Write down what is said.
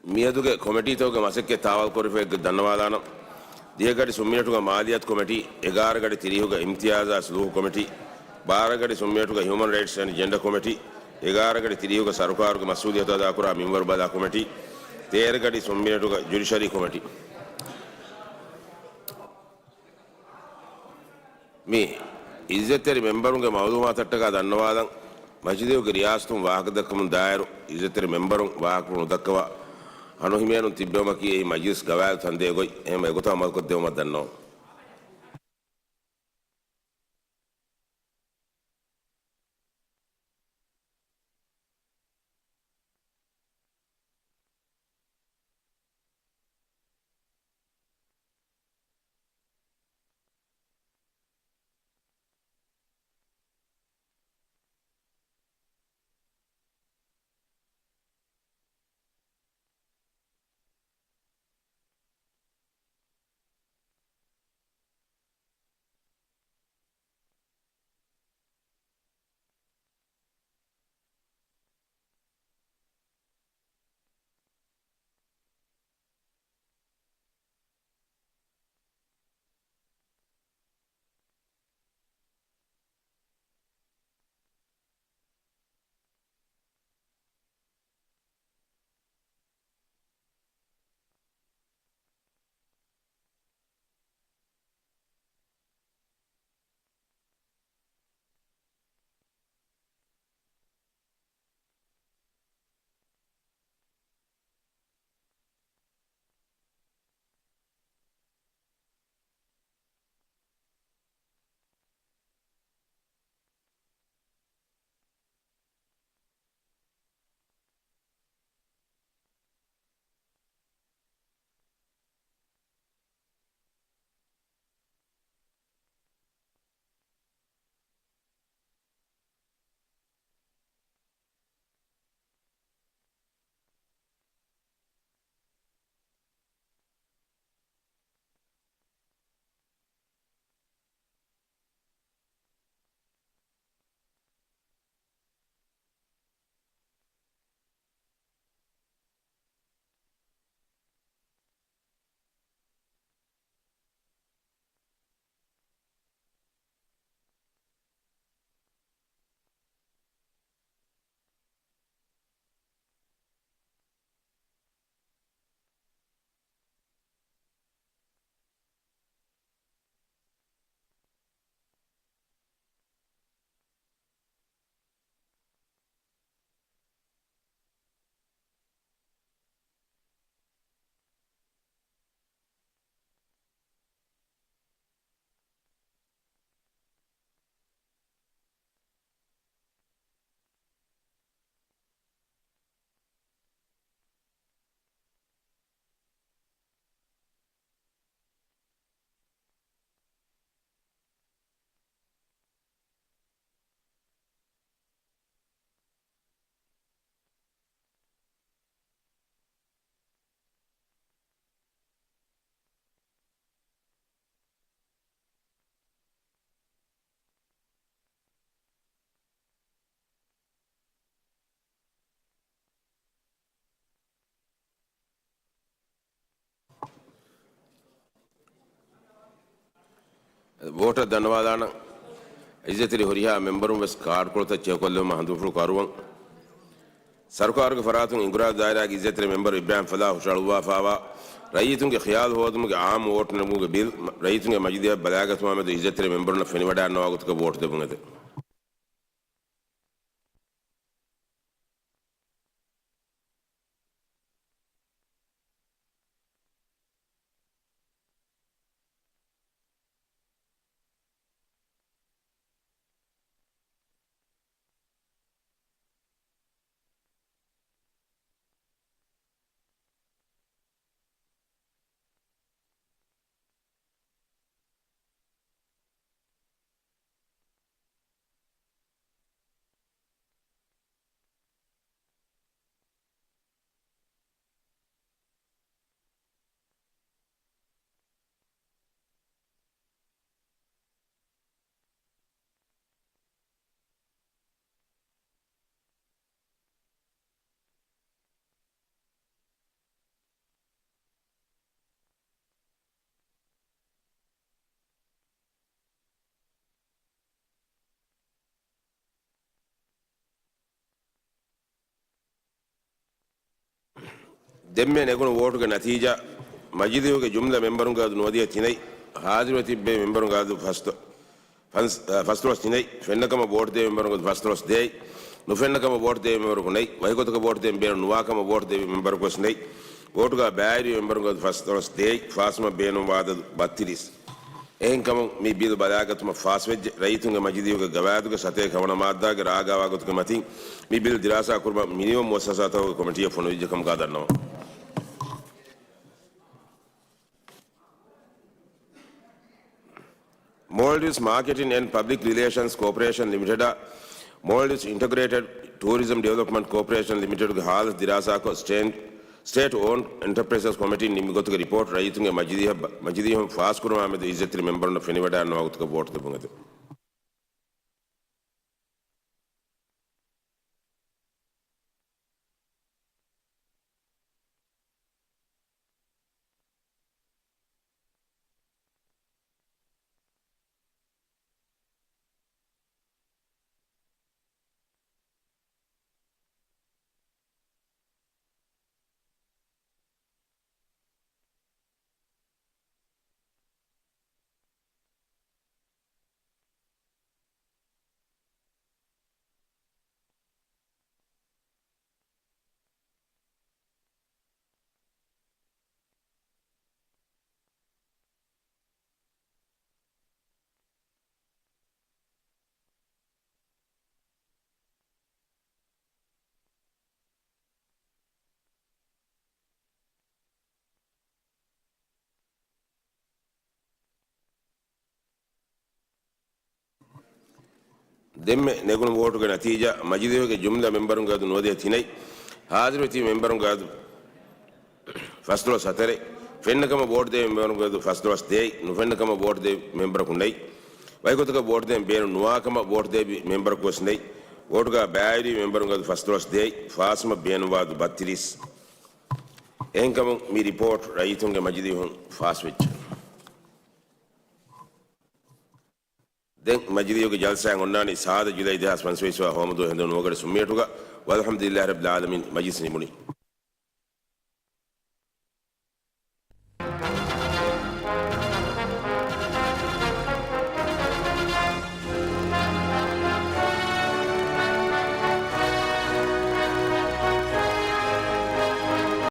මියදුගේ කොමිටීතෝගේ මසෙක්කේ තාවල් කොරිෆෙක් දන්නවාදානම් දියගඩි සුම්මියටුගේ මාලියත් කොමිටි 11 ගඩි තිරිහුගේ ඉම්තියාසා සුලූහ් කොමිටි 12 ගඩි සුම්මියටුගේ හ්‍යුමන් රයිට්ස් ඇන්ඩ් ජෙන්ඩර් කොමිටි 11 ගඩි තිරිහුගේ සරකාරුගේ මසූලියත අදා කුරා මින්වර් බදා කොමිටි 13 ගඩි සුම්මියටුගේ ජුඩිෂරි කොමිටි මේ ඉස්සෙතරි මෙම්බරුන්ගේ මවුදුමාත් අට්ටක දන්නවාදන් මජිදේවගේ රියාස්තුන් වාහක දක්කමුන් දායරු ඉස්සෙතරි මෙම්බරුන් වාහකමුන් දක්කවා අනුහිමියනුන් තිබ්බම කී මජ්ලිස් ගවාල් තන්දේ ගොයි එහෙම ඒකත අමල් කොත් දෙවම දන්නවා වෝටර් දන්නවාදානම් ඉස්සෙතරි හොරියා මෙම්බරුන් වෙස් කාඩ් කොලත චෙකොල්ලම හඳුෆරු කරුවන් सरकार फरातुन इंगुरा दायरा की इज्जत मेंबर इब्राहिम फला हुशालुवा फावा रईतुन के ख्याल हो तुम के आम वोट नमु के बिल रईतुन के मजिदे बलागत में तो इज्जत मेंबर न फनिवडा नवागत के वोट दे बुंगे දෙම්මේ නෙගුණ වෝටුගේ නතිජා මජිදියෝගේ ජුම්ලා මෙම්බරුන්ගාදු නොදිය තිනයි හාදිරව තිබ්බේ මෙම්බරුන්ගාදු ಫಸ್ಟ್ರೋಸ್ ತಿನೈ ಫೆನ್ನಕಮ ಬೋರ್ಡ್ ದೇವಿ ಮೆಂಬರ್ ಫಸ್ಟ್ರೋಸ್ ದೇಯ್ ನುಫೆನ್ನಕಮ ಬೋರ್ಡ್ ದೇವಿ ಮೆಂಬರ್ ಕುನೈ ವೈಕೋತಕ ಬೋರ್ಡ್ ದೇವಿ ಬೇರು ನುವಾಕಮ ಬೋರ್ಡ್ ದೇವಿ ಮೆಂಬರ್ ಕೊಸ್ನೈ ಬೋರ್ಡ್ಗ ಬ್ಯಾರಿ ಮೆಂಬರ್ ಫಸ್ಟ್ರೋಸ್ ದೇಯ್ ಫಾಸ್ಮ ಬೇನು ವಾದ ಬತ್ತಿರಿಸ್ එහෙන්කම මේ බිල් බලාගතුම ෆාස් වෙජ් රයිතුන්ගේ මජිදියෝගේ ගවාදුගේ සතේ කවණ මාද්දාගේ රාගාවාගතුගේ මතින් මේ බිල් දිරාසා කුර්ම මිනිමම් මුස්සසාතව කමිටිය ෆොන විජකම් ගාදන්නවා Maldives Marketing and Public Relations Corporation Limited, Maldives Integrated Tourism Development Corporation Limited, Hal Dirasa State-owned Enterprises Committee Nimigotuka report, Raitunga Majidiham Fast Kurama, the Izzetri member of Fenivada and Nautka Board the Bunga. දෙම්මේ නෙගුණ වෝටුගේ නතිජා මජිදියෝගේ ජුම්ලා මෙම්බරුන්ගාදු නොදිය තිනයි හාදිරව තිබ්බේ මෙම්බරුන්ගාදු ಫಸ್ಟ್ರೋಸ್ ಹತರೆ ಫೆನ್ನಕಮ ಬೋರ್ಡ್ ದೇವಿ ಮೆಂಬರುಂಗದು ಫಸ್ಟ್ರೋಸ್ ದೇಯ್ ನುಫೆನ್ನಕಮ ಬೋರ್ಡ್ ದೇವಿ ಮೆಂಬರ್ ಕುನೈ ವೈಕೋತಕ ಬೋರ್ಡ್ ದೇವಿ ಬೇರು ನುವಾಕಮ ಬೋರ್ಡ್ ದೇವಿ ಮೆಂಬರ್ ಕೋಸ್ನೈ ವೋಟುಗ ಬ್ಯಾರಿ ಮೆಂಬರುಂಗದು ಫಸ್ಟ್ರೋಸ್ ದೇಯ್ ಫಾಸ್ಮ ಬೇನುವಾದು ಬತ್ತಿರಿಸ್ එහෙන්කම මේ රිපෝට් රයිතුන්ගේ මජිදියෝන් ෆාස් වෙච්ච දැන් මජිදියෝගේ ජල්සයන් ඔන්නානි සාද ජුලයි 2025 හෝමදෝ හෙන්දෝ නෝගඩ සුම්මියටුගා වල්හම්දුලිල්ලාහි රබ්බිල් ආලමීන් මජිස් නිමුනි